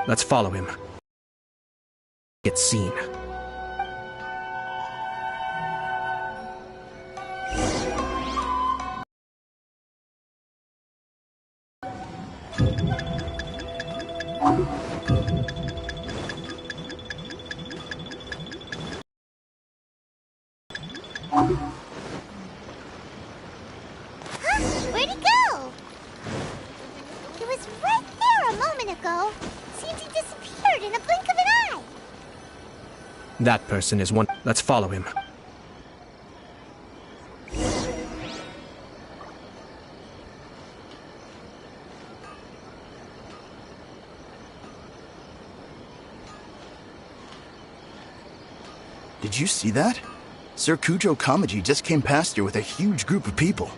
Let's follow him. Get seen. Where'd he go? He was right there a moment ago. Seems he disappeared in a blink of an eye. That person is one. Let's follow him. Did you see that? Sir Kujo Kamaji just came past here with a huge group of people.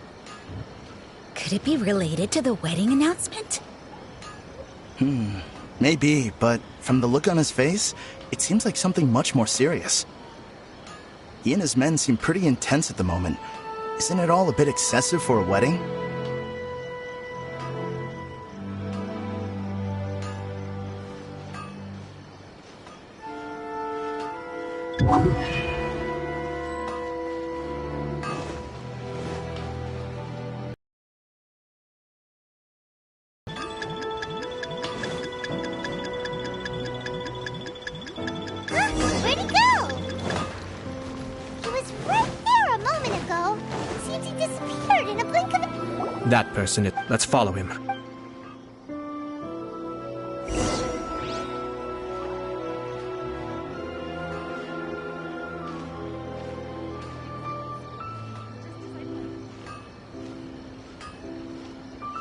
Could it be related to the wedding announcement? Maybe, but from the look on his face, it seems like something much more serious. He and his men seem pretty intense at the moment. Isn't it all a bit excessive for a wedding? Where'd he go? He was right there a moment ago. Seems he disappeared in a blink of an... That person is. Let's follow him.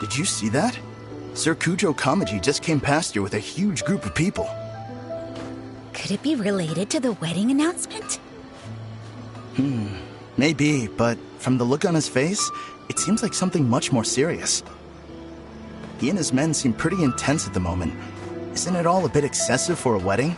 Did you see that? Sir Kujo Kamaji just came past here with a huge group of people. Could it be related to the wedding announcement? Maybe, but from the look on his face, it seems like something much more serious. He and his men seem pretty intense at the moment. Isn't it all a bit excessive for a wedding?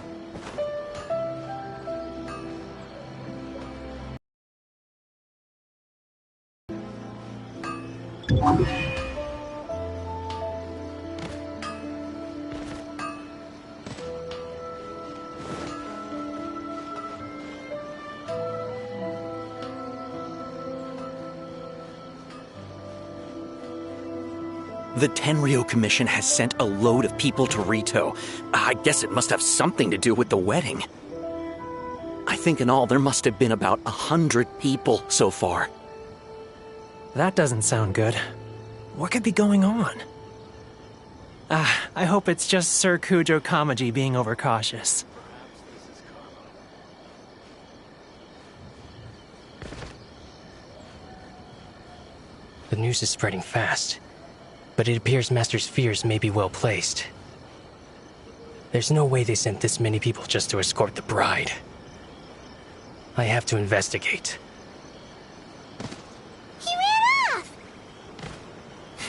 The Tenryo Commission has sent a load of people to Rito. I guess it must have something to do with the wedding. I think in all there must have been about 100 people so far. That doesn't sound good. What could be going on? I hope it's just Sir Kujo Kamaji being overcautious. The news is spreading fast, but it appears Master's fears may be well placed. There's no way they sent this many people just to escort the bride. I have to investigate. He ran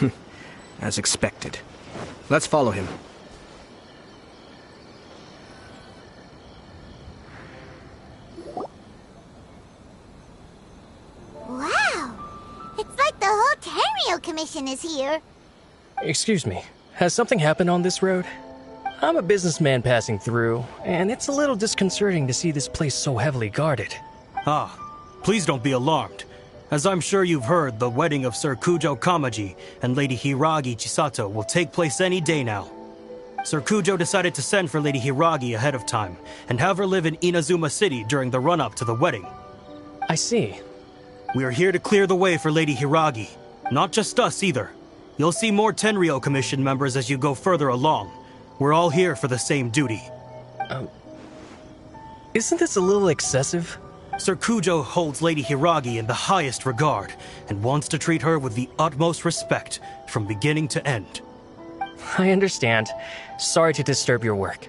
off! As expected. Let's follow him. Wow! It's like the whole Tenryo Commission is here. Excuse me, has something happened on this road? I'm a businessman passing through, and it's a little disconcerting to see this place so heavily guarded. Ah, please don't be alarmed. As I'm sure you've heard, the wedding of Sir Kujo Kamaji and Lady Hiragi Chisato will take place any day now. Sir Kujo decided to send for Lady Hiragi ahead of time and have her live in Inazuma City during the run-up to the wedding. I see. We are here to clear the way for Lady Hiragi. Not just us either. You'll see more Tenryo Commission members as you go further along. We're all here for the same duty. Isn't this a little excessive? Sir Kujo holds Lady Hiragi in the highest regard and wants to treat her with the utmost respect from beginning to end. I understand. Sorry to disturb your work.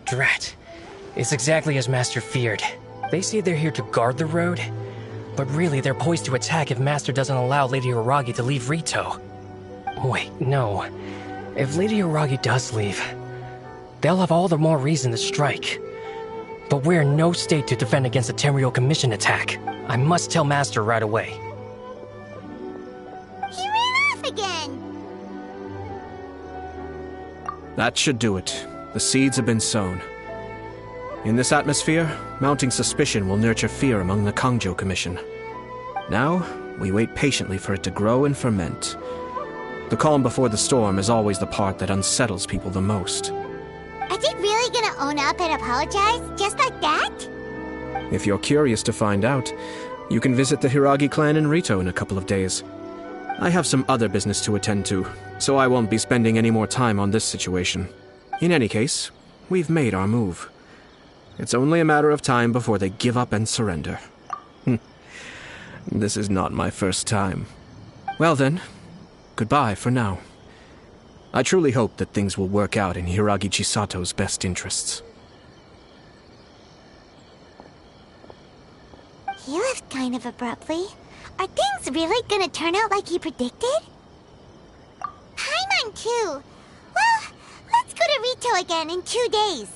Drat. It's exactly as Master feared. They say they're here to guard the road, but really they're poised to attack if Master doesn't allow Lady Hiragi to leave Rito. Wait, no. If Lady Hiragi does leave, they'll have all the more reason to strike. But we're in no state to defend against a Tenryo Commission attack. I must tell Master right away. That should do it. The seeds have been sown. In this atmosphere, mounting suspicion will nurture fear among the Kangjo Commission. Now, we wait patiently for it to grow and ferment. The calm before the storm is always the part that unsettles people the most. Are they really gonna own up and apologize? Just like that? If you're curious to find out, you can visit the Hiragi clan in Rito in a couple of days. I have some other business to attend to, so I won't be spending any more time on this situation. In any case, we've made our move. It's only a matter of time before they give up and surrender. This is not my first time. Well then, goodbye for now. I truly hope that things will work out in Hiragi Chisato's best interests. He left kind of abruptly. Are things really gonna turn out like he predicted? Paimon too. Well, let's go to Rito again in 2 days.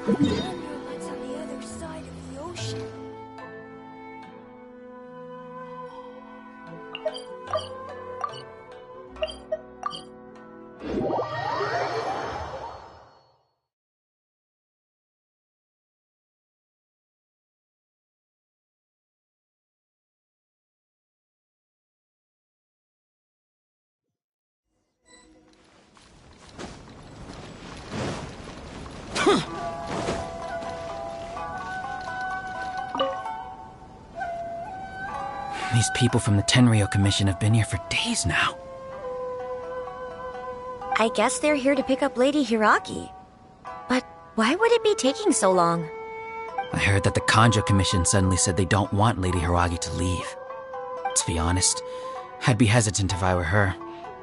What's on the other side of the ocean? These people from the Tenryo Commission have been here for days now. I guess they're here to pick up Lady Hiragi. But why would it be taking so long? I heard that the Kangjo Commission suddenly said they don't want Lady Hiragi to leave. To be honest, I'd be hesitant if I were her.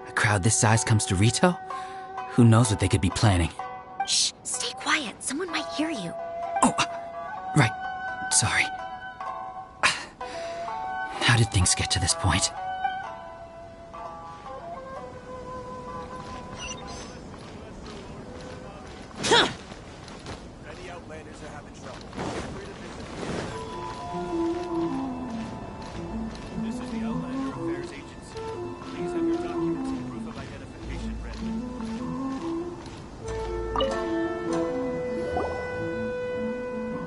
A crowd this size comes to Rito? Who knows what they could be planning? Shh, stay quiet. Someone might hear you. Oh, right. Sorry. How did things get to this point? Any outlanders are having trouble. This is the Outlander Affairs Agency. Please have your documents and proof of identification ready.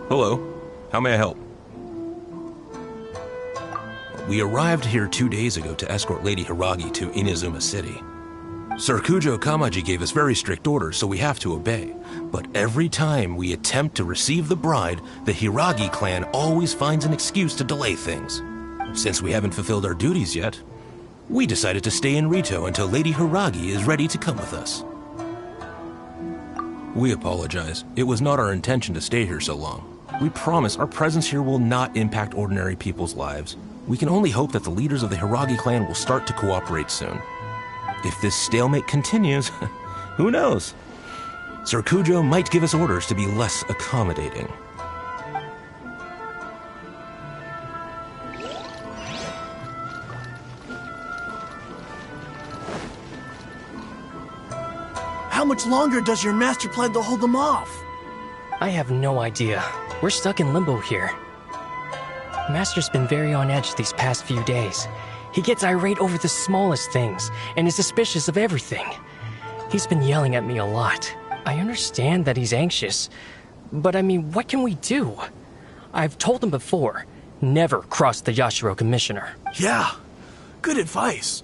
Hello. How may I help? We arrived here 2 days ago to escort Lady Hiragi to Inazuma City. Sir Kujo Kamaji gave us very strict orders, so we have to obey. But every time we attempt to receive the bride, the Hiragi clan always finds an excuse to delay things. Since we haven't fulfilled our duties yet, we decided to stay in Rito until Lady Hiragi is ready to come with us. We apologize. It was not our intention to stay here so long. We promise our presence here will not impact ordinary people's lives. We can only hope that the leaders of the Hiragi clan will start to cooperate soon. If this stalemate continues, who knows? Sir Kujo might give us orders to be less accommodating. How much longer does your master plan to hold them off? I have no idea. We're stuck in limbo here. Master's been very on edge these past few days. He gets irate over the smallest things and is suspicious of everything. He's been yelling at me a lot. I understand that he's anxious, but I mean, what can we do? I've told him before, never cross the Yashiro Commissioner. Yeah, good advice.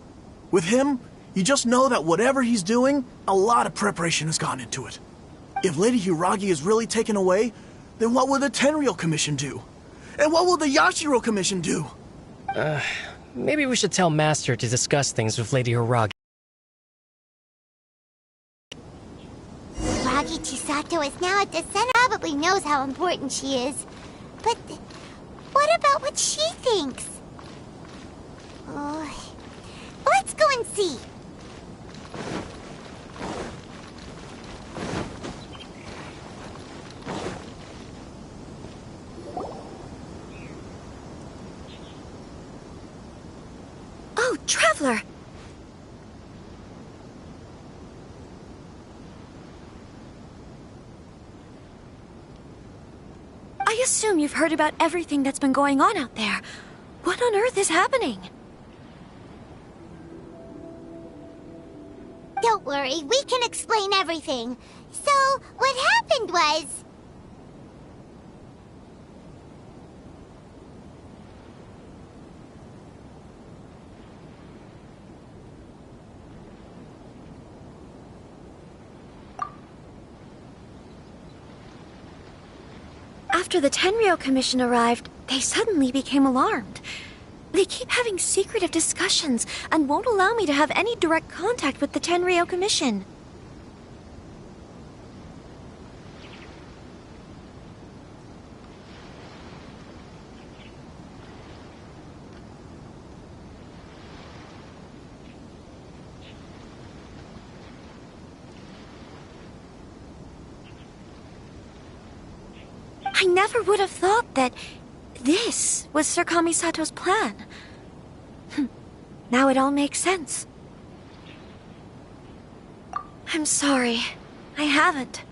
With him, you just know that whatever he's doing, a lot of preparation has gone into it. If Lady Hiragi is really taken away, then what will the Tenryo Commission do? And what will the Yashiro Commission do? Maybe we should tell Master to discuss things with Lady Hiragi. Hiragi Chisato is now at the center. Probably knows how important she is. But what about what she thinks? Let's go and see. Oh, Traveler! I assume you've heard about everything that's been going on out there. What on earth is happening? Don't worry, we can explain everything. So, what happened was... After the Tenryou Commission arrived, they suddenly became alarmed. They keep having secretive discussions and won't allow me to have any direct contact with the Tenryou Commission. I never would have thought that this was Sir Kamisato's plan. Now it all makes sense. I'm sorry. I haven't.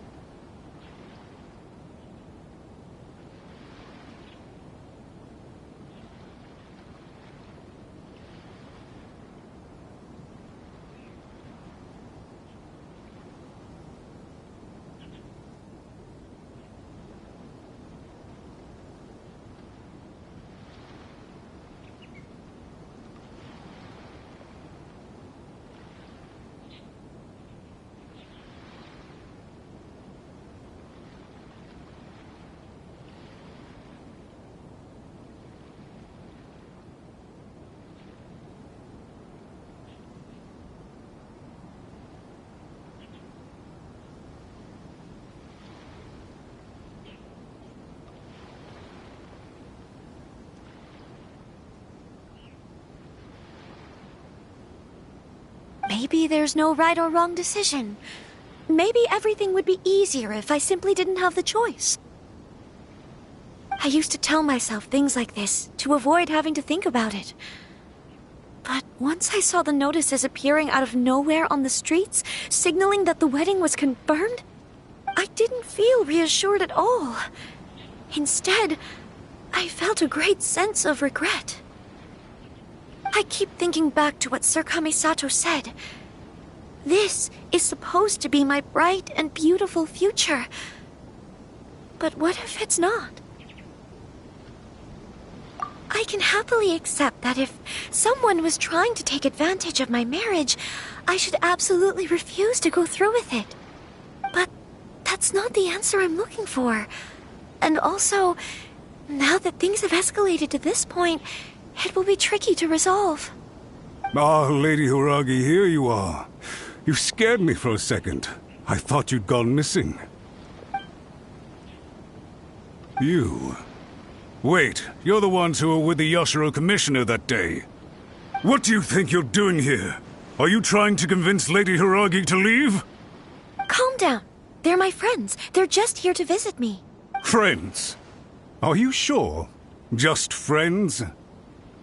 Maybe there's no right or wrong decision. Maybe everything would be easier if I simply didn't have the choice. I used to tell myself things like this to avoid having to think about it. But once I saw the notices appearing out of nowhere on the streets, signaling that the wedding was confirmed, I didn't feel reassured at all. Instead, I felt a great sense of regret. I keep thinking back to what Sir Kamisato said. This is supposed to be my bright and beautiful future. But what if it's not? I can happily accept that if someone was trying to take advantage of my marriage, I should absolutely refuse to go through with it. But that's not the answer I'm looking for. And also, now that things have escalated to this point, it will be tricky to resolve. Ah, Lady Hiragi, here you are. You scared me for a second. I thought you'd gone missing. You... Wait, you're the ones who were with the Yashiro Commissioner that day. What do you think you're doing here? Are you trying to convince Lady Hiragi to leave? Calm down. They're my friends. They're just here to visit me. Friends? Are you sure? Just friends?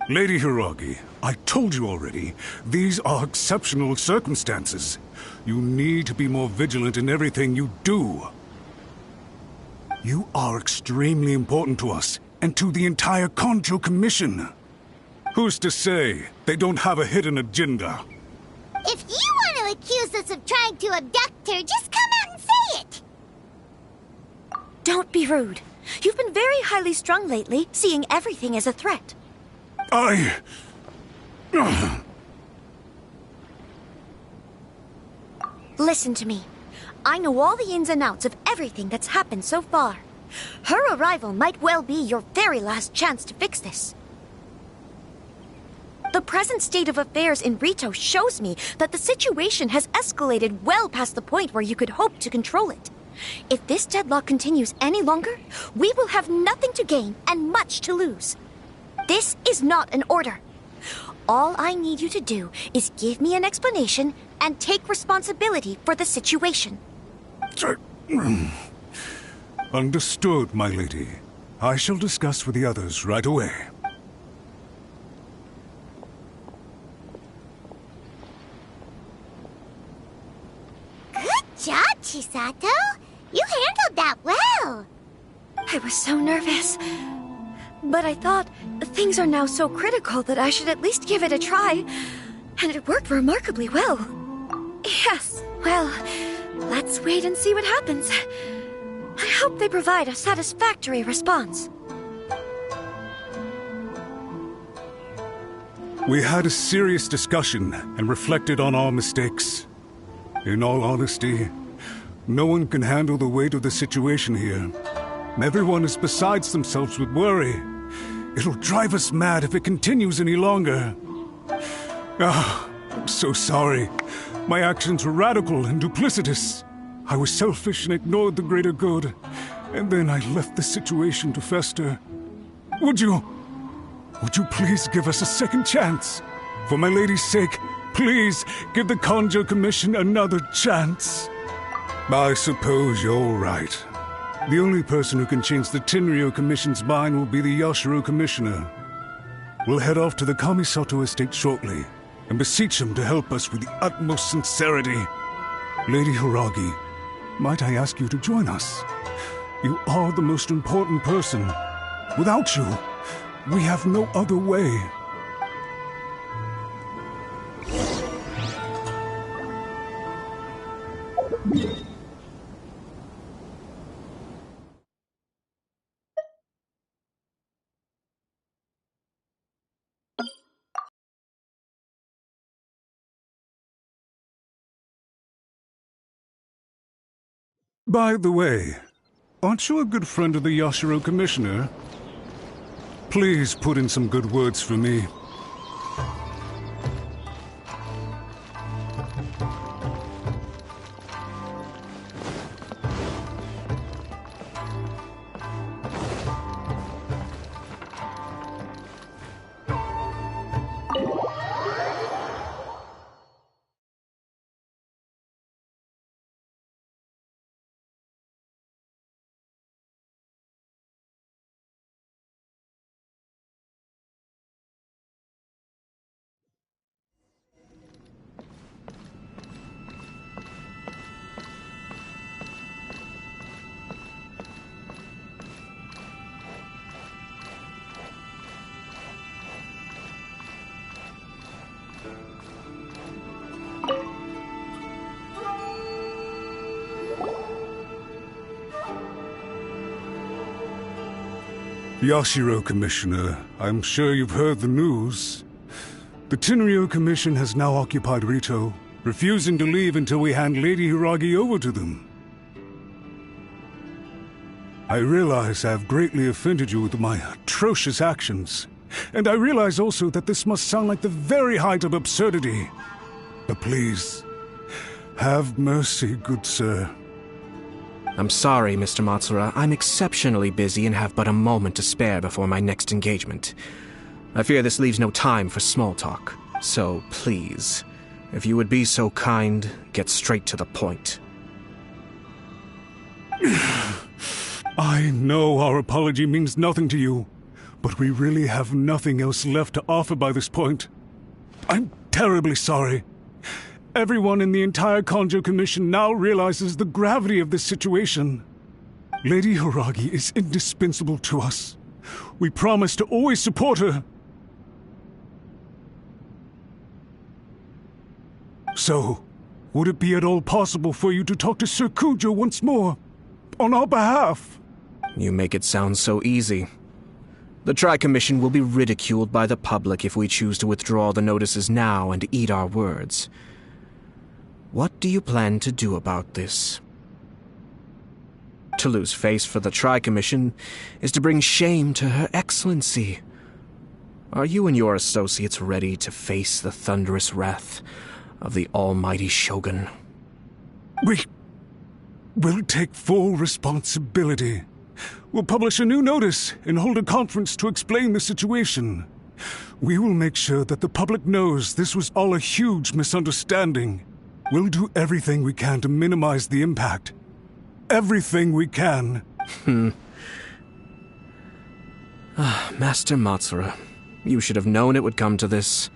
Lady Hiragi, I told you already, these are exceptional circumstances. You need to be more vigilant in everything you do. You are extremely important to us, and to the entire Kanjo Commission. Who's to say they don't have a hidden agenda? If you want to accuse us of trying to abduct her, just come out and say it! Don't be rude. You've been very highly strung lately, seeing everything as a threat. Listen to me. I know all the ins and outs of everything that's happened so far. Her arrival might well be your very last chance to fix this. The present state of affairs in Rito shows me that the situation has escalated well past the point where you could hope to control it. If this deadlock continues any longer, we will have nothing to gain and much to lose. This is not an order. All I need you to do is give me an explanation and take responsibility for the situation. Understood, my lady. I shall discuss with the others right away. Good job, Chisato. You handled that well. I was so nervous. But I thought things are now so critical that I should at least give it a try. And it worked remarkably well. Yes, well, let's wait and see what happens. I hope they provide a satisfactory response. We had a serious discussion and reflected on our mistakes. In all honesty, no one can handle the weight of the situation here. Everyone is besides themselves with worry. It'll drive us mad if it continues any longer. I'm so sorry. My actions were radical and duplicitous. I was selfish and ignored the greater good. And then I left the situation to fester. Would you please give us a second chance? For my lady's sake, please give the Conjo Commission another chance. I suppose you're right. The only person who can change the Tenryou Commission's mind will be the Yashiro Commissioner. We'll head off to the Kamisato estate shortly and beseech him to help us with the utmost sincerity. Lady Hiragi, might I ask you to join us? You are the most important person. Without you, we have no other way. By the way, aren't you a good friend of the Yashiro Commissioner? Please put in some good words for me. Yashiro Commissioner, I'm sure you've heard the news. The Tenryou Commission has now occupied Rito, refusing to leave until we hand Lady Hiragi over to them. I realize I have greatly offended you with my atrocious actions, and I realize also that this must sound like the very height of absurdity. But please, have mercy, good sir. I'm sorry, Mr. Matsura. I'm exceptionally busy and have but a moment to spare before my next engagement. I fear this leaves no time for small talk. So, please, if you would be so kind, get straight to the point. I know our apology means nothing to you, but we really have nothing else left to offer by this point. I'm terribly sorry. Everyone in the entire Conjo Commission now realizes the gravity of this situation. Lady Hiragi is indispensable to us. We promise to always support her. So, would it be at all possible for you to talk to Sir Kujo once more, on our behalf? You make it sound so easy. The Tri-Commission will be ridiculed by the public if we choose to withdraw the notices now and eat our words. What do you plan to do about this? To lose face for the Tri-Commission is to bring shame to Her Excellency. Are you and your associates ready to face the thunderous wrath of the almighty Shogun? We'll take full responsibility. We'll publish a new notice and hold a conference to explain the situation. We will make sure that the public knows this was all a huge misunderstanding. We'll do everything we can to minimize the impact. Everything we can. Master Matsura, you should have known it would come to this.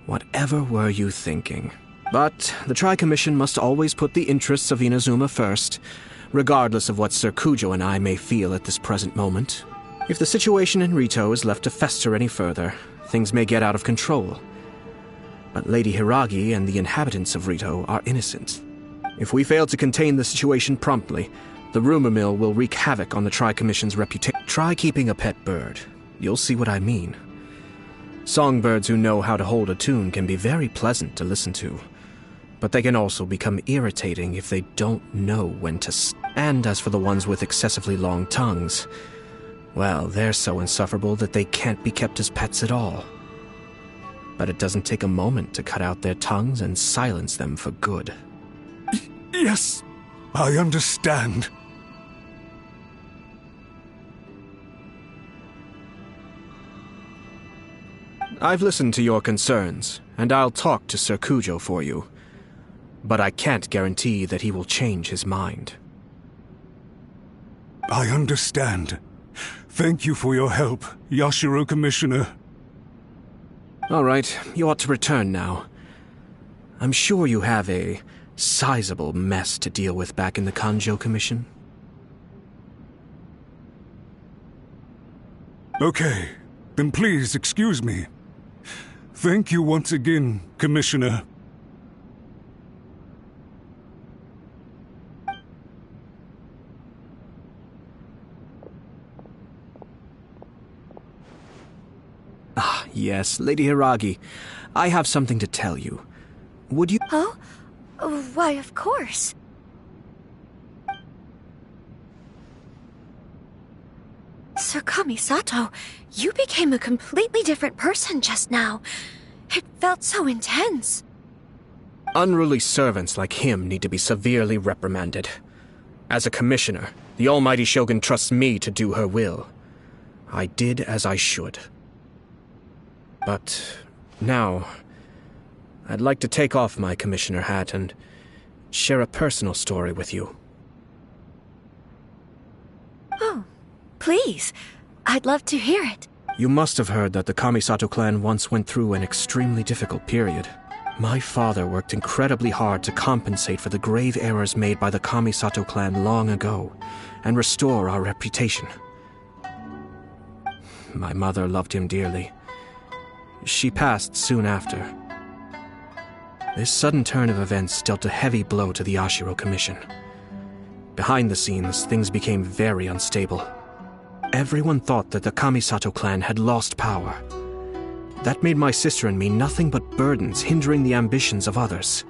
Whatever were you thinking? But the Tri-Commission must always put the interests of Inazuma first, regardless of what Sir Kujo and I may feel at this present moment. If the situation in Rito is left to fester any further, things may get out of control. But Lady Hiragi and the inhabitants of Rito are innocent. If we fail to contain the situation promptly, the rumor mill will wreak havoc on the Tri-Commission's reputation. Try keeping a pet bird. You'll see what I mean. Songbirds who know how to hold a tune can be very pleasant to listen to, but they can also become irritating if they don't know when to And as for the ones with excessively long tongues, well, they're so insufferable that they can't be kept as pets at all. But it doesn't take a moment to cut out their tongues and silence them for good. Yes, I understand. I've listened to your concerns, and I'll talk to Sir Kujo for you. But I can't guarantee that he will change his mind. I understand. Thank you for your help, Yashiro Commissioner. All right, you ought to return now. I'm sure you have a sizable mess to deal with back in the Kanjo Commission. Okay, then please excuse me. Thank you once again, Commissioner. Ah, yes, Lady Hiragi. I have something to tell you. Would you— Oh? Why, of course. Sir Kamisato, you became a completely different person just now. It felt so intense. Unruly servants like him need to be severely reprimanded. As a commissioner, the almighty Shogun trusts me to do her will. I did as I should. But now, I'd like to take off my commissioner hat and share a personal story with you. Oh, please. I'd love to hear it. You must have heard that the Kamisato clan once went through an extremely difficult period. My father worked incredibly hard to compensate for the grave errors made by the Kamisato clan long ago and restore our reputation. My mother loved him dearly. She passed soon after. This sudden turn of events dealt a heavy blow to the Ashiro Commission. Behind the scenes, things became very unstable. Everyone thought that the Kamisato clan had lost power. That made my sister and me nothing but burdens hindering the ambitions of others.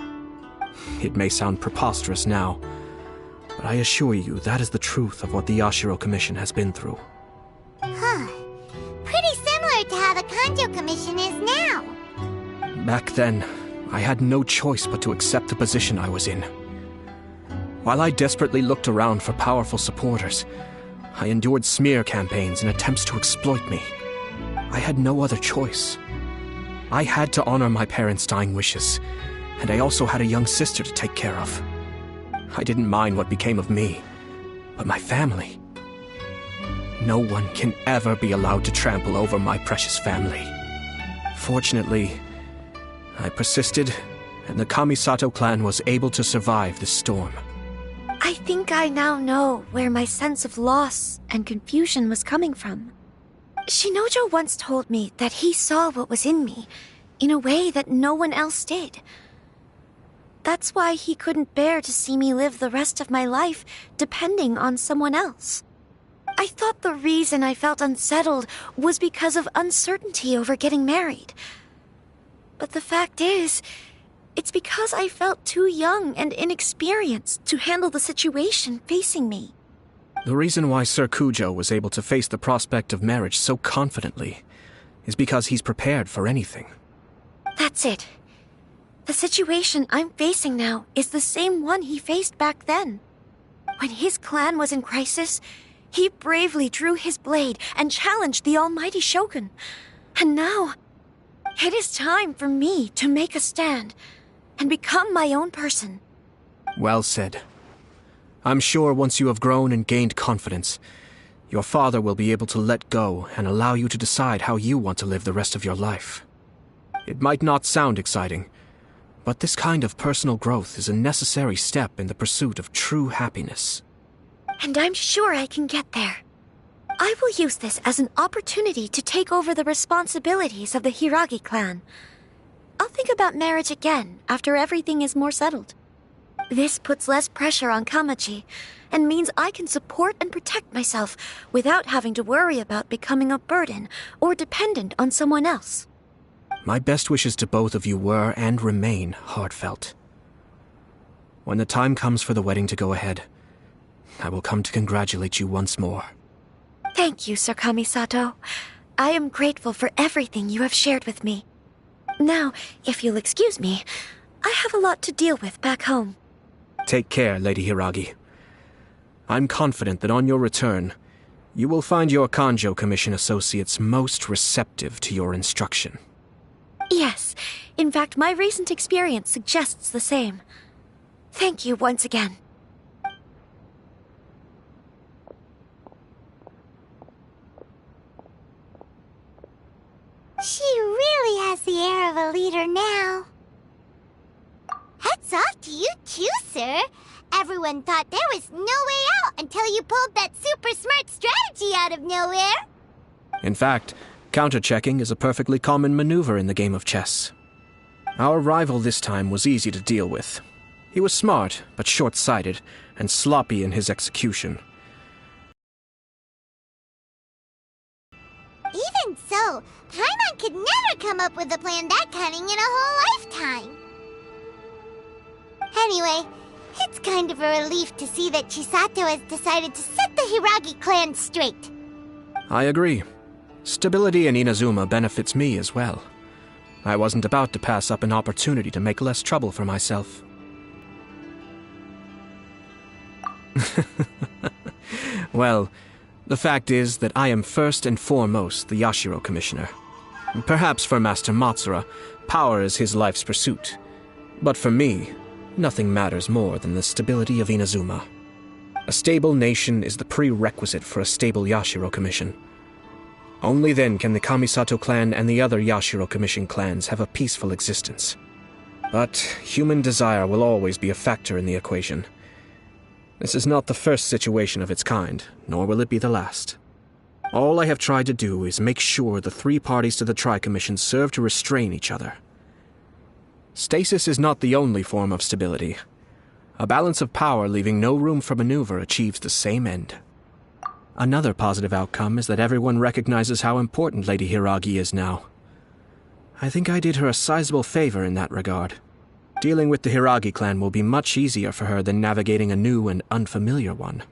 It may sound preposterous now, but I assure you that is the truth of what the Ashiro Commission has been through. Huh. Pretty similar to how the Kanjo Commission is now. Back then, I had no choice but to accept the position I was in. While I desperately looked around for powerful supporters, I endured smear campaigns and attempts to exploit me. I had no other choice. I had to honor my parents' dying wishes, and I also had a young sister to take care of. I didn't mind what became of me, but my family. No one can ever be allowed to trample over my precious family. Fortunately, I persisted, and the Kamisato clan was able to survive the storm. I think I now know where my sense of loss and confusion was coming from. Shinojo once told me that he saw what was in me, in a way that no one else did. That's why he couldn't bear to see me live the rest of my life depending on someone else. I thought the reason I felt unsettled was because of uncertainty over getting married. But the fact is, it's because I felt too young and inexperienced to handle the situation facing me. The reason why Sir Kujo was able to face the prospect of marriage so confidently is because he's prepared for anything. That's it. The situation I'm facing now is the same one he faced back then. When his clan was in crisis, he bravely drew his blade and challenged the almighty Shogun. And now, it is time for me to make a stand and become my own person. Well said. I'm sure once you have grown and gained confidence, your father will be able to let go and allow you to decide how you want to live the rest of your life. It might not sound exciting, but this kind of personal growth is a necessary step in the pursuit of true happiness. And I'm sure I can get there. I will use this as an opportunity to take over the responsibilities of the Hiragi clan. I'll think about marriage again after everything is more settled. This puts less pressure on Kamaji, and means I can support and protect myself without having to worry about becoming a burden or dependent on someone else. My best wishes to both of you were and remain heartfelt. When the time comes for the wedding to go ahead, I will come to congratulate you once more. Thank you, Sir Kamisato. I am grateful for everything you have shared with me. Now, if you'll excuse me, I have a lot to deal with back home. Take care, Lady Hiragi. I'm confident that on your return, you will find your Kanjo Commission associates most receptive to your instruction. Yes, in fact, my recent experience suggests the same. Thank you once again. She really has the air of a leader now. Hats off to you too, sir. Everyone thought there was no way out until you pulled that super smart strategy out of nowhere. In fact, counter-checking is a perfectly common maneuver in the game of chess. Our rival this time was easy to deal with. He was smart, but short-sighted, and sloppy in his execution. Even so, Paimon could never come up with a plan that cunning in a whole lifetime. Anyway, it's kind of a relief to see that Chisato has decided to set the Hiragi clan straight. I agree. Stability in Inazuma benefits me as well. I wasn't about to pass up an opportunity to make less trouble for myself. Well, the fact is that I am first and foremost the Yashiro Commissioner. Perhaps for Master Matsura, power is his life's pursuit. But for me, nothing matters more than the stability of Inazuma. A stable nation is the prerequisite for a stable Yashiro Commission. Only then can the Kamisato clan and the other Yashiro Commission clans have a peaceful existence. But human desire will always be a factor in the equation. This is not the first situation of its kind, nor will it be the last. All I have tried to do is make sure the three parties to the Tri-Commission serve to restrain each other. Stasis is not the only form of stability. A balance of power leaving no room for maneuver achieves the same end. Another positive outcome is that everyone recognizes how important Lady Hiragi is now. I think I did her a sizable favor in that regard. Dealing with the Hiragi clan will be much easier for her than navigating a new and unfamiliar one.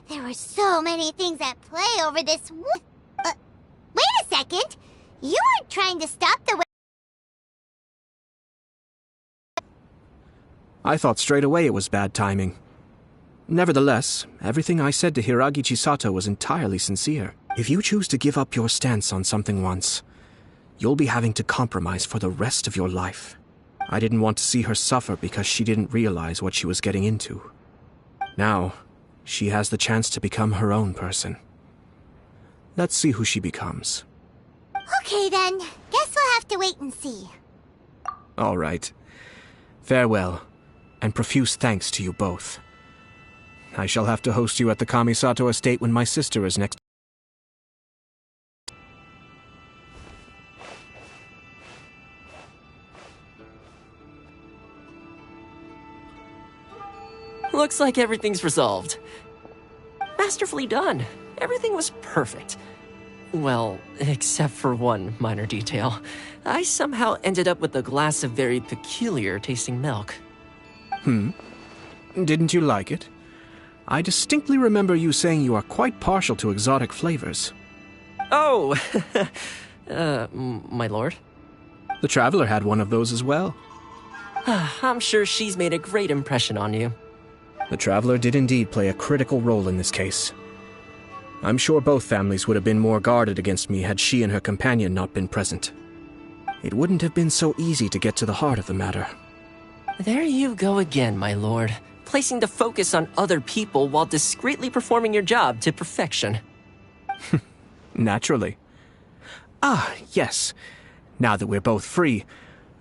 There were so many things at play over this wait a second! You weren't trying to stop the I thought straight away it was bad timing. Nevertheless, everything I said to Hiragi Chisato was entirely sincere. If you choose to give up your stance on something once, you'll be having to compromise for the rest of your life. I didn't want to see her suffer because she didn't realize what she was getting into. Now, she has the chance to become her own person. Let's see who she becomes. Okay then, guess we'll have to wait and see. All right. Farewell, and profuse thanks to you both. I shall have to host you at the Kamisato estate when my sister is next. Looks like everything's resolved. Masterfully done. Everything was perfect. Well, except for one minor detail. I somehow ended up with a glass of very peculiar tasting milk. Didn't you like it? I distinctly remember you saying you are quite partial to exotic flavors. Oh, my lord. The Traveler had one of those as well. I'm sure she's made a great impression on you. The Traveler did indeed play a critical role in this case. I'm sure both families would have been more guarded against me had she and her companion not been present. It wouldn't have been so easy to get to the heart of the matter. There you go again, my lord. Placing the focus on other people while discreetly performing your job to perfection. Naturally. Ah, yes. Now that we're both free,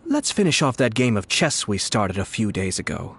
let's finish off that game of chess we started a few days ago.